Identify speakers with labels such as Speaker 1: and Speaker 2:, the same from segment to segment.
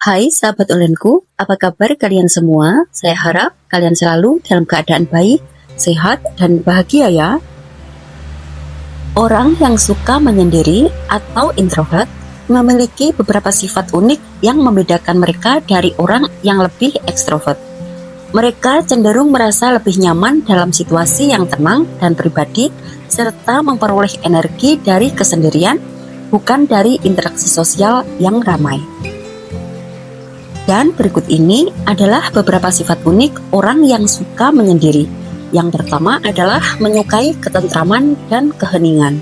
Speaker 1: Hai sahabat onlineku, apa kabar kalian semua? Saya harap kalian selalu dalam keadaan baik, sehat, dan bahagia ya. Orang yang suka menyendiri atau introvert memiliki beberapa sifat unik yang membedakan mereka dari orang yang lebih ekstrovert. Mereka cenderung merasa lebih nyaman dalam situasi yang tenang dan pribadi, serta memperoleh energi dari kesendirian, bukan dari interaksi sosial yang ramai. Dan berikut ini adalah beberapa sifat unik orang yang suka menyendiri. Yang pertama adalah menyukai ketentraman dan keheningan.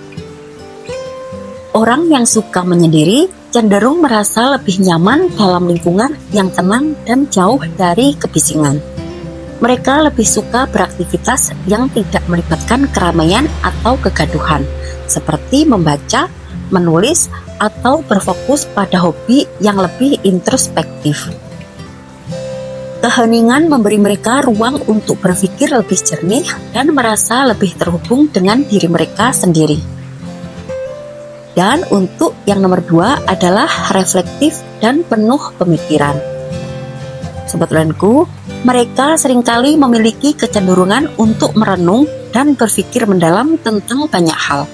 Speaker 1: Orang yang suka menyendiri cenderung merasa lebih nyaman dalam lingkungan yang tenang dan jauh dari kebisingan. Mereka lebih suka beraktivitas yang tidak melibatkan keramaian atau kegaduhan, seperti membaca, menulis, atau berfokus pada hobi yang lebih introspektif. Keheningan memberi mereka ruang untuk berpikir lebih jernih dan merasa lebih terhubung dengan diri mereka sendiri. Dan untuk yang nomor 2 adalah reflektif dan penuh pemikiran. Sobat onlineku, mereka seringkali memiliki kecenderungan untuk merenung dan berpikir mendalam tentang banyak hal,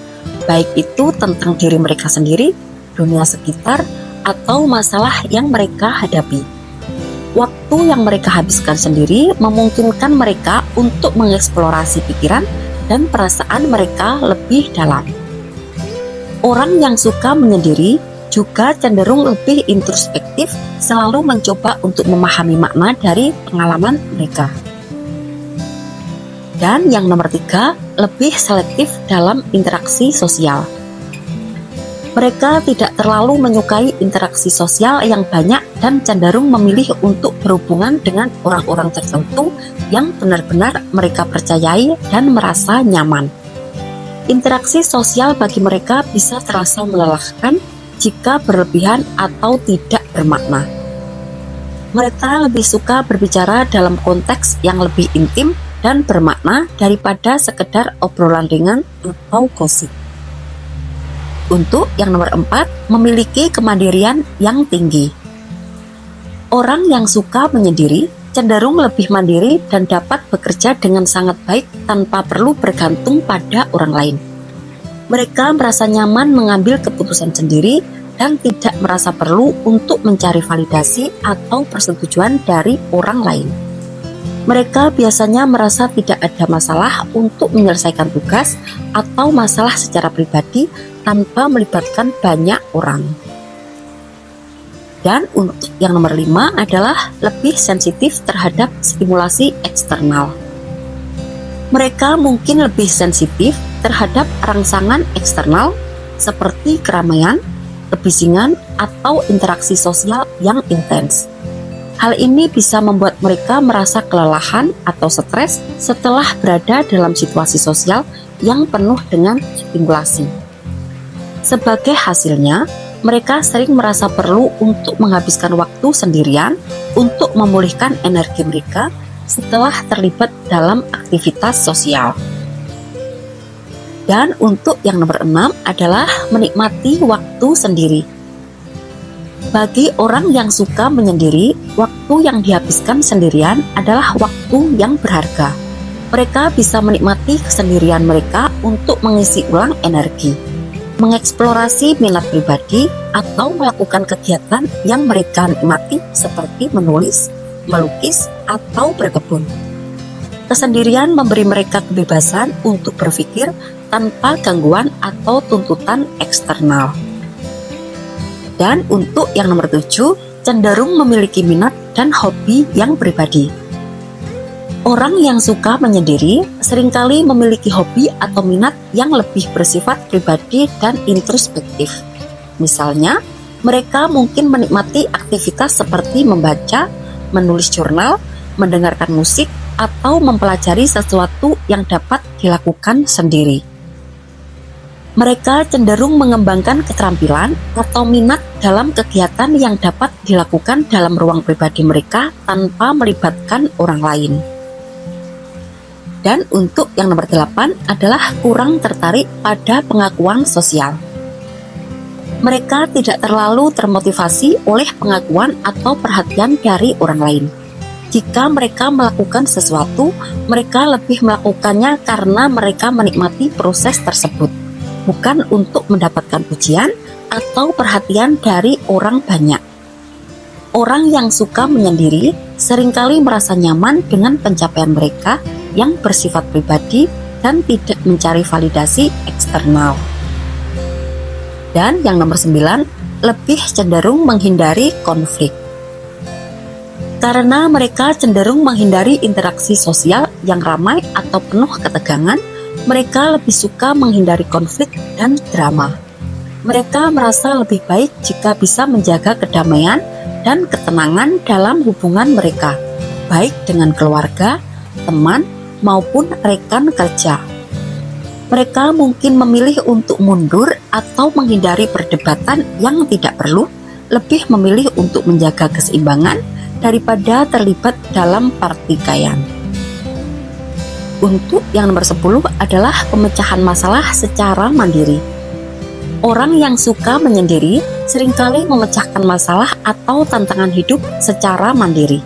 Speaker 1: baik itu tentang diri mereka sendiri, dunia sekitar, atau masalah yang mereka hadapi. Waktu yang mereka habiskan sendiri memungkinkan mereka untuk mengeksplorasi pikiran dan perasaan mereka lebih dalam. Orang yang suka menyendiri juga cenderung lebih introspektif, selalu mencoba untuk memahami makna dari pengalaman mereka. Dan yang nomor 3, lebih selektif dalam interaksi sosial. Mereka tidak terlalu menyukai interaksi sosial yang banyak dan cenderung memilih untuk berhubungan dengan orang-orang tertentu yang benar-benar mereka percayai dan merasa nyaman. Interaksi sosial bagi mereka bisa terasa melelahkan jika berlebihan atau tidak bermakna. Mereka lebih suka berbicara dalam konteks yang lebih intim dan bermakna daripada sekedar obrolan ringan atau gosip. Untuk yang nomor 4, memiliki kemandirian yang tinggi. Orang yang suka menyendiri cenderung lebih mandiri dan dapat bekerja dengan sangat baik tanpa perlu bergantung pada orang lain. Mereka merasa nyaman mengambil keputusan sendiri dan tidak merasa perlu untuk mencari validasi atau persetujuan dari orang lain. Mereka biasanya merasa tidak ada masalah untuk menyelesaikan tugas atau masalah secara pribadi tanpa melibatkan banyak orang. Dan untuk yang nomor 5 adalah lebih sensitif terhadap stimulasi eksternal. Mereka mungkin lebih sensitif terhadap rangsangan eksternal seperti keramaian, kebisingan, atau interaksi sosial yang intens. Hal ini bisa membuat mereka merasa kelelahan atau stres setelah berada dalam situasi sosial yang penuh dengan stimulasi. Sebagai hasilnya, mereka sering merasa perlu untuk menghabiskan waktu sendirian untuk memulihkan energi mereka setelah terlibat dalam aktivitas sosial. Dan untuk yang nomor 6 adalah menikmati waktu sendiri. Bagi orang yang suka menyendiri, waktu yang dihabiskan sendirian adalah waktu yang berharga. Mereka bisa menikmati kesendirian mereka untuk mengisi ulang energi, mengeksplorasi minat pribadi, atau melakukan kegiatan yang mereka nikmati seperti menulis, melukis, atau berkebun. Kesendirian memberi mereka kebebasan untuk berpikir tanpa gangguan atau tuntutan eksternal. Dan untuk yang nomor 7, cenderung memiliki minat dan hobi yang pribadi. Orang yang suka menyendiri seringkali memiliki hobi atau minat yang lebih bersifat pribadi dan introspektif. Misalnya, mereka mungkin menikmati aktivitas seperti membaca, menulis jurnal, mendengarkan musik, atau mempelajari sesuatu yang dapat dilakukan sendiri. Mereka cenderung mengembangkan keterampilan atau minat dalam kegiatan yang dapat dilakukan dalam ruang pribadi mereka tanpa melibatkan orang lain. Dan untuk yang nomor 8 adalah kurang tertarik pada pengakuan sosial. Mereka tidak terlalu termotivasi oleh pengakuan atau perhatian dari orang lain. Jika mereka melakukan sesuatu, mereka lebih melakukannya karena mereka menikmati proses tersebut, bukan untuk mendapatkan pujian atau perhatian dari orang banyak. Orang yang suka menyendiri seringkali merasa nyaman dengan pencapaian mereka yang bersifat pribadi dan tidak mencari validasi eksternal. Dan yang nomor 9, lebih cenderung menghindari konflik. Karena mereka cenderung menghindari interaksi sosial yang ramai atau penuh ketegangan, mereka lebih suka menghindari konflik dan drama. Mereka merasa lebih baik jika bisa menjaga kedamaian dan ketenangan dalam hubungan mereka, baik dengan keluarga, teman, maupun rekan kerja. Mereka mungkin memilih untuk mundur atau menghindari perdebatan yang tidak perlu, lebih memilih untuk menjaga keseimbangan daripada terlibat dalam pertikaian. Untuk yang nomor 10 adalah pemecahan masalah secara mandiri. Orang yang suka menyendiri seringkali memecahkan masalah atau tantangan hidup secara mandiri.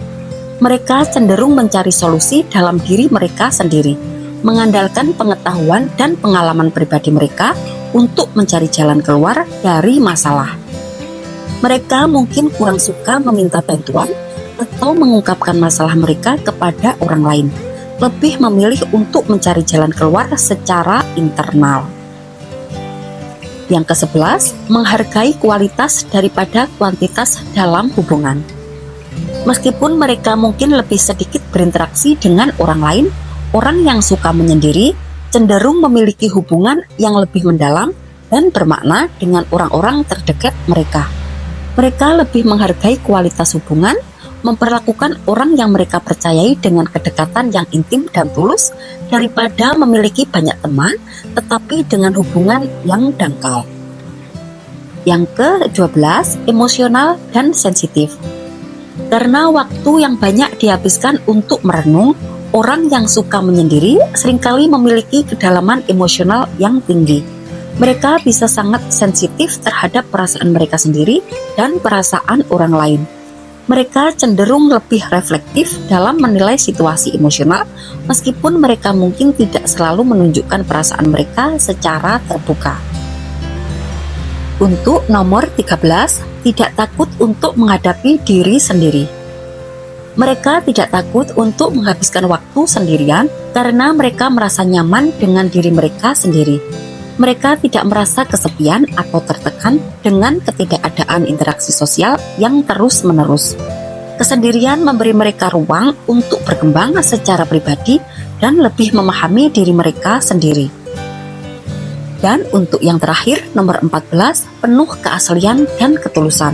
Speaker 1: Mereka cenderung mencari solusi dalam diri mereka sendiri, mengandalkan pengetahuan dan pengalaman pribadi mereka untuk mencari jalan keluar dari masalah. Mereka mungkin kurang suka meminta bantuan atau mengungkapkan masalah mereka kepada orang lain, lebih memilih untuk mencari jalan keluar secara internal. Yang ke-11, menghargai kualitas daripada kuantitas dalam hubungan. Meskipun mereka mungkin lebih sedikit berinteraksi dengan orang lain, orang yang suka menyendiri cenderung memiliki hubungan yang lebih mendalam dan bermakna dengan orang-orang terdekat mereka. Mereka lebih menghargai kualitas hubungan, memperlakukan orang yang mereka percayai dengan kedekatan yang intim dan tulus daripada memiliki banyak teman tetapi dengan hubungan yang dangkal. Yang ke-12, emosional dan sensitif. Karena waktu yang banyak dihabiskan untuk merenung, orang yang suka menyendiri seringkali memiliki kedalaman emosional yang tinggi. Mereka bisa sangat sensitif terhadap perasaan mereka sendiri dan perasaan orang lain. Mereka cenderung lebih reflektif dalam menilai situasi emosional, meskipun mereka mungkin tidak selalu menunjukkan perasaan mereka secara terbuka. Untuk nomor 13, tidak takut untuk menghadapi diri sendiri. Mereka tidak takut untuk menghabiskan waktu sendirian karena mereka merasa nyaman dengan diri mereka sendiri. Mereka tidak merasa kesepian atau tertekan dengan ketidakadaan interaksi sosial yang terus-menerus. Kesendirian memberi mereka ruang untuk berkembang secara pribadi dan lebih memahami diri mereka sendiri. Dan untuk yang terakhir, nomor 14, penuh keaslian dan ketulusan.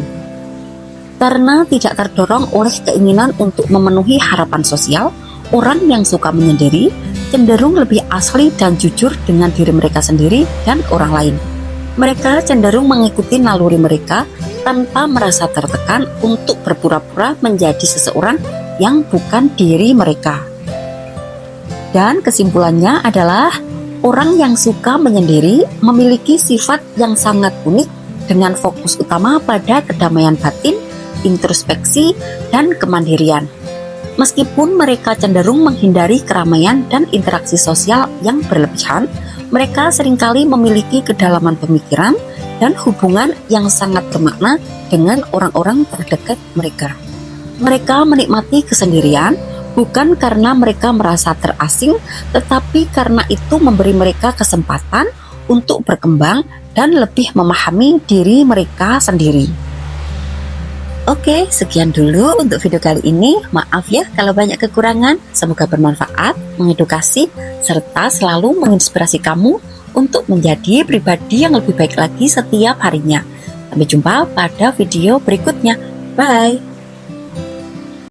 Speaker 1: Karena tidak terdorong oleh keinginan untuk memenuhi harapan sosial, orang yang suka menyendiri cenderung lebih asli dan jujur dengan diri mereka sendiri dan orang lain. Mereka cenderung mengikuti naluri mereka tanpa merasa tertekan untuk berpura-pura menjadi seseorang yang bukan diri mereka. Dan kesimpulannya adalah orang yang suka menyendiri memiliki sifat yang sangat unik dengan fokus utama pada kedamaian batin, introspeksi, dan kemandirian. Meskipun mereka cenderung menghindari keramaian dan interaksi sosial yang berlebihan, mereka seringkali memiliki kedalaman pemikiran dan hubungan yang sangat bermakna dengan orang-orang terdekat mereka. Mereka menikmati kesendirian bukan karena mereka merasa terasing, tetapi karena itu memberi mereka kesempatan untuk berkembang dan lebih memahami diri mereka sendiri. Oke, sekian dulu untuk video kali ini. Maaf ya kalau banyak kekurangan. Semoga bermanfaat, mengedukasi, serta selalu menginspirasi kamu untuk menjadi pribadi yang lebih baik lagi setiap harinya. Sampai jumpa pada video berikutnya. Bye!